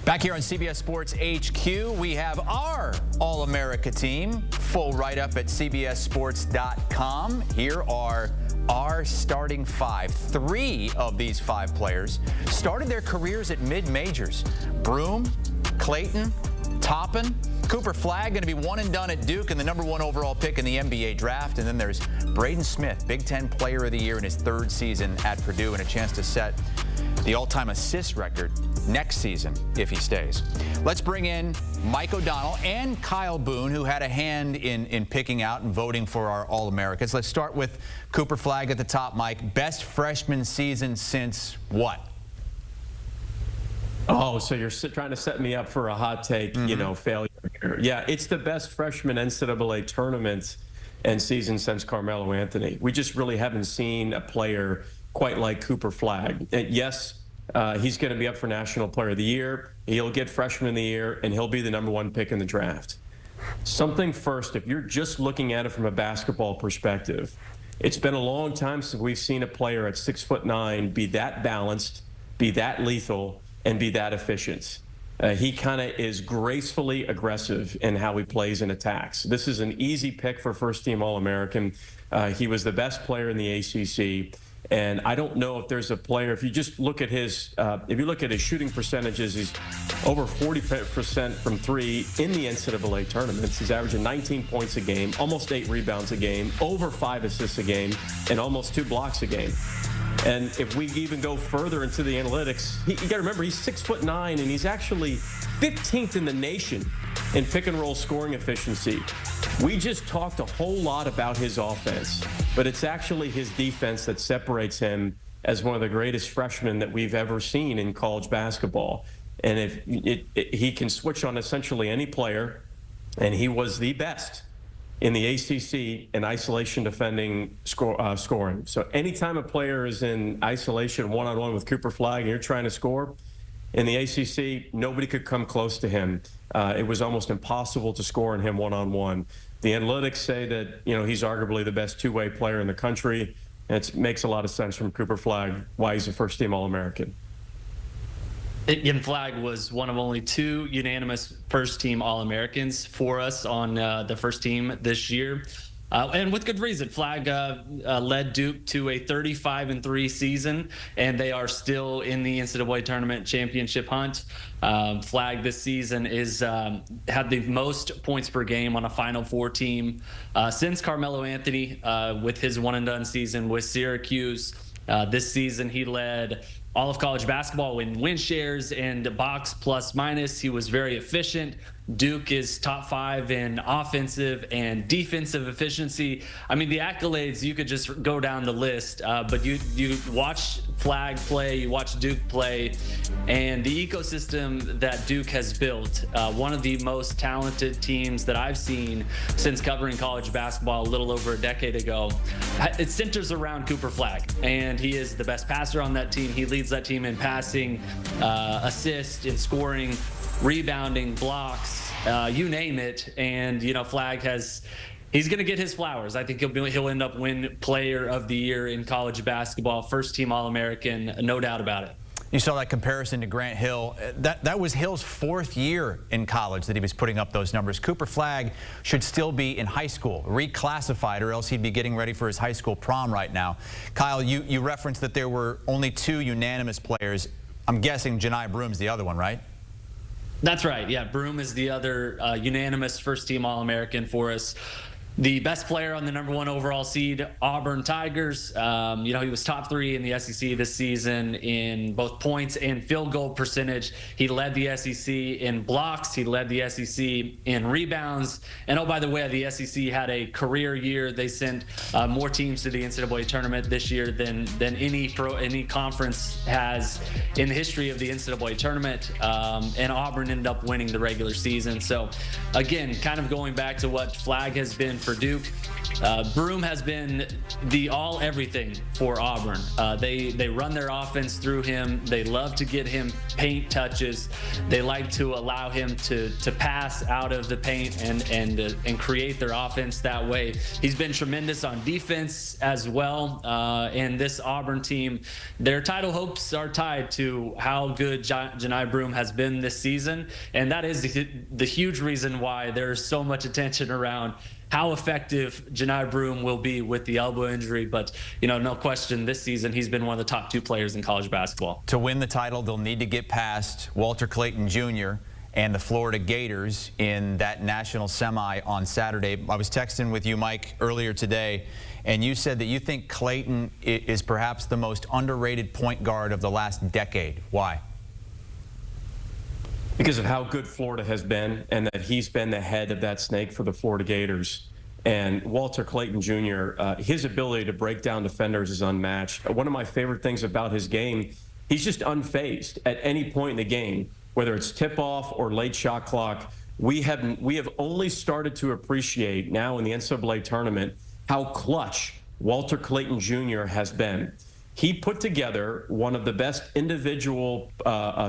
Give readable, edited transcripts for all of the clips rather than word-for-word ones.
Back here on CBS Sports HQ, we have our All-America team. Full write-up at cbssports.com. Here are our starting five. 3 of these 5 players started their careers at mid-majors. Broome, Clayton, Toppin, Cooper Flagg going to be one and done at Duke and the #1 overall pick in the NBA draft. And then there's Braden Smith, Big Ten Player of the Year in his 3rd season at Purdue, and a chance to set the all-time assist record next season if he stays. Let's bring in Mike O'Donnell and Kyle Boone, who had a hand in picking out and voting for our All-Americans. Let's start with Cooper Flagg at the top, Mike. Best freshman season since what? Oh, so you're trying to set me up for a hot take, failure here. Yeah, it's the best freshman NCAA tournament and season since Carmelo Anthony. We just really haven't seen a player quite like Cooper Flagg. Yes, he's going to be up for National Player of the Year. He'll get Freshman of the Year, and he'll be the #1 pick in the draft. Something first, if you're just looking at it from a basketball perspective, it's been a long time since we've seen a player at 6'9" be that balanced, be that lethal, and be that efficient. He kind of is gracefully aggressive in how he plays and attacks. This is an easy pick for first-team All-American. He was the best player in the ACC. And I don't know if there's a player, if you just look at his, shooting percentages, he's over 40% from 3 in the NCAA tournaments. He's averaging 19 points a game, almost 8 rebounds a game, over 5 assists a game, and almost 2 blocks a game. And if we even go further into the analytics, you got to remember he's 6'9", and he's actually 15th in the nation in pick-and-roll scoring efficiency. We just talked a whole lot about his offense, but it's actually his defense that separates him as one of the greatest freshmen that we've ever seen in college basketball. And if he can switch on essentially any player, and he was the best in the ACC in isolation defending scoring. So anytime a player is in isolation one-on-one with Cooper Flagg and you're trying to score, in the ACC, nobody could come close to him. It was almost impossible to score on him one-on-one. The analytics say that, he's arguably the best two-way player in the country. And it makes a lot of sense from Cooper Flagg why he's a first-team All-American. And Flagg was one of only 2 unanimous first-team All-Americans for us on the first team this year. And with good reason. Flagg led Duke to a 35-3 season, and they are still in the NCAA tournament championship hunt. Flagg this season had the most points per game on a Final Four team since Carmelo Anthony with his one-and-done season with Syracuse. This season, he led all of college basketball in win shares and box plus minus. He was very efficient. Duke is top 5 in offensive and defensive efficiency. I mean, the accolades, you could just go down the list, but you watch Flagg play, you watch Duke play, and the ecosystem that Duke has built, one of the most talented teams that I've seen since covering college basketball a little over a decade ago. It centers around Cooper Flagg, and he is the best passer on that team. He leads that team in passing, assist, in scoring, rebounding, blocks, you name it. And Flagg he's going to get his flowers. I think he'll end up win Player of the Year in college basketball, first team All-American, no doubt about it. You saw that comparison to Grant Hill. That was Hill's 4th year in college that he was putting up those numbers. Cooper Flagg should still be in high school, reclassified, or else he'd be getting ready for his high school prom right now. Kyle, you referenced that there were only 2 unanimous players. I'm guessing Johni Broome's the other one, right? That's right. Yeah, Broome is the other unanimous first-team All-American for us. The best player on the #1 overall seed, Auburn Tigers. He was top 3 in the SEC this season in both points and field goal percentage. He led the SEC in blocks. He led the SEC in rebounds. And oh, by the way, the SEC had a career year. They sent more teams to the NCAA tournament this year than any conference has in the history of the NCAA tournament. And Auburn ended up winning the regular season. So again, kind of going back to what Flagg has been for Duke. Broome has been the all everything for Auburn. They run their offense through him. They love to get him paint touches. They like to allow him to pass out of the paint and create their offense that way. He's been tremendous on defense as well. And this Auburn team, their title hopes are tied to how good Johni Broome has been this season. And that is the huge reason why there's so much attention around how effective Johni Broome will be with the elbow injury. But, no question, this season he's been one of the top 2 players in college basketball. To win the title, they'll need to get past Walter Clayton Jr. and the Florida Gators in that national semi on Saturday. I was texting with you, Mike, earlier today, and you said that you think Clayton is perhaps the most underrated point guard of the last decade. Why? Because of how good Florida has been and that he's been the head of that snake for the Florida Gators. And Walter Clayton Jr., his ability to break down defenders is unmatched. One of my favorite things about his game, he's just unfazed at any point in the game, whether it's tip-off or late shot clock. We have only started to appreciate now in the NCAA tournament how clutch Walter Clayton Jr. has been. He put together one of the best individual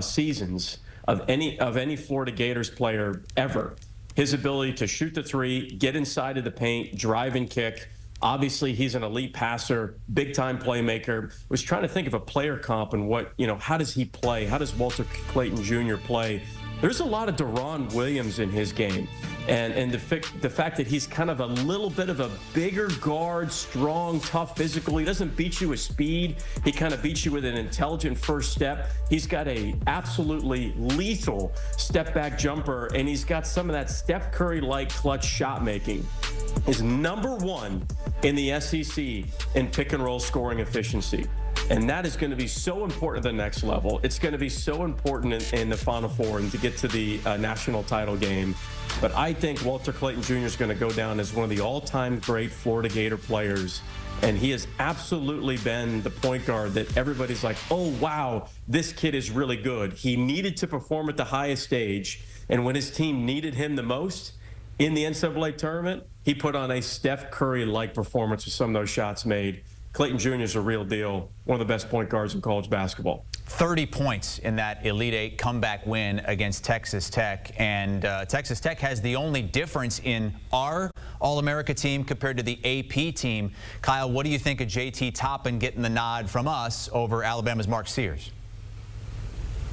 seasons of any Florida Gators player ever. His ability to shoot the 3, get inside of the paint, drive and kick. Obviously, he's an elite passer, big-time playmaker. I was trying to think of a player comp and how does he play? How does Walter Clayton Jr. play? There's a lot of Deron Williams in his game. And the fact that he's kind of a little bit of a bigger guard, strong, tough, physical. He doesn't beat you with speed. He kind of beats you with an intelligent first step. He's got a absolutely lethal step-back jumper, and he's got some of that Steph Curry-like clutch shot making. Is number 1 in the SEC in pick-and-roll scoring efficiency. And that is going to be so important at the next level. It's going to be so important in the Final Four and to get to the national title game. But I think Walter Clayton Jr. is going to go down as one of the all-time great Florida Gator players. And he has absolutely been the point guard that everybody's like, oh, wow, this kid is really good. He needed to perform at the highest stage. And when his team needed him the most in the NCAA tournament, he put on a Steph Curry-like performance with some of those shots made. Clayton Jr. is a real deal, one of the best point guards in college basketball. 30 points in that Elite Eight comeback win against Texas Tech. And Texas Tech has the only difference in our All-America team compared to the AP team. Kyle, what do you think of JT Toppin getting the nod from us over Alabama's Mark Sears?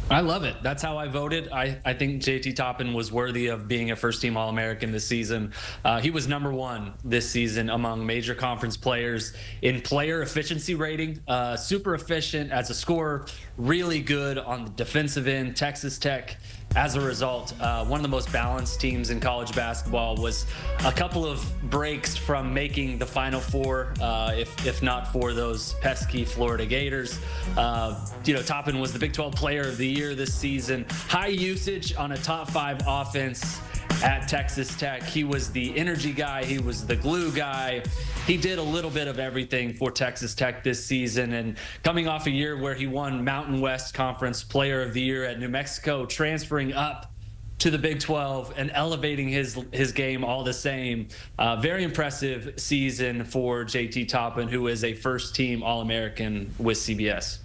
I love it. That's how I voted. I think JT Toppin was worthy of being a first-team All-American this season. He was number 1 this season among major conference players in player efficiency rating. Super efficient as a scorer, really good on the defensive end. Texas Tech, as a result, one of the most balanced teams in college basketball, was a couple of breaks from making the Final Four, if not for those pesky Florida Gators. Toppin was the Big 12 Player of the Year this season. High usage on a top 5 offense at Texas Tech. He was the energy guy. He was the glue guy. He did a little bit of everything for Texas Tech this season. And coming off a year where he won Mountain West Conference Player of the Year at New Mexico, transferring up to the Big 12 and elevating his game all the same. Very impressive season for JT Toppin, who is a first-team All-American with CBS.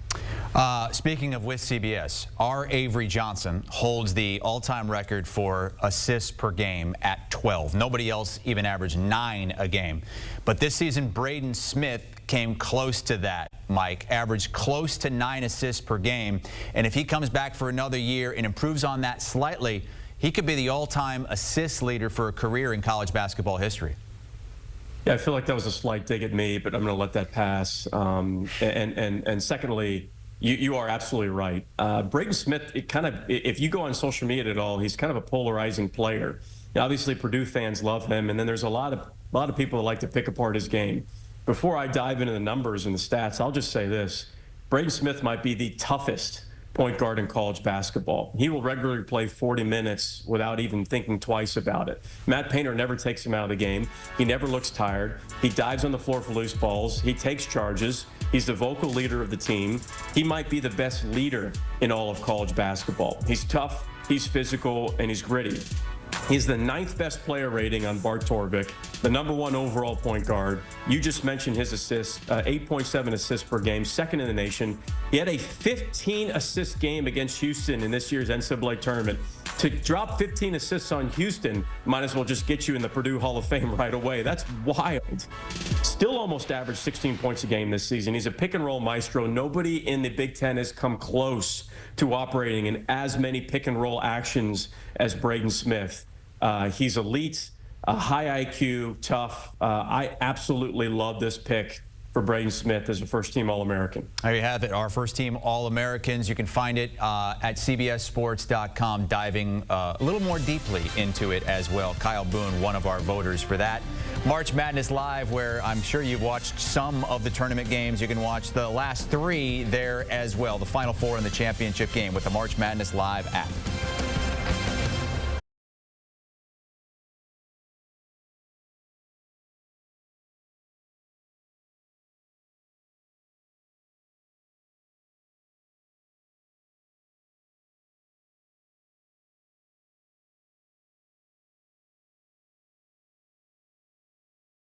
Speaking of with CBS, our Avery Johnson holds the all-time record for assists per game at 12. Nobody else even averaged 9 a game. But this season, Braden Smith came close to that, Mike, averaged close to 9 assists per game. And if he comes back for another year and improves on that slightly, he could be the all-time assist leader for a career in college basketball history. Yeah, I feel like that was a slight dig at me, but I'm going to let that pass. And secondly, you are absolutely right. Braden Smith, if you go on social media at all, he's kind of a polarizing player. Now, obviously, Purdue fans love him, and then there's a lot of people that like to pick apart his game. Before I dive into the numbers and the stats, I'll just say this: Braden Smith might be the toughest point guard in college basketball. He will regularly play 40 minutes without even thinking twice about it. Matt Painter never takes him out of the game. He never looks tired. He dives on the floor for loose balls. He takes charges. He's the vocal leader of the team. He might be the best leader in all of college basketball. He's tough, he's physical, and he's gritty. He's the 9th best player rating on Bart Torvik, the #1 overall point guard. You just mentioned his assists, 8.7 assists per game, second in the nation. He had a 15-assist game against Houston in this year's NCAA tournament. To drop 15 assists on Houston might as well just get you in the Purdue Hall of Fame right away. That's wild. Still almost averaged 16 points a game this season. He's a pick-and-roll maestro. Nobody in the Big Ten has come close to operating in as many pick-and-roll actions as Braden Smith. He's elite, high IQ, tough. I absolutely love this pick for Braden Smith as a first-team All-American. There you have it, our first-team All-Americans. You can find it at CBSSports.com, diving a little more deeply into it as well. Kyle Boone, one of our voters for that. March Madness Live, where I'm sure you've watched some of the tournament games. You can watch the last 3 there as well, the Final Four and the championship game with the March Madness Live app.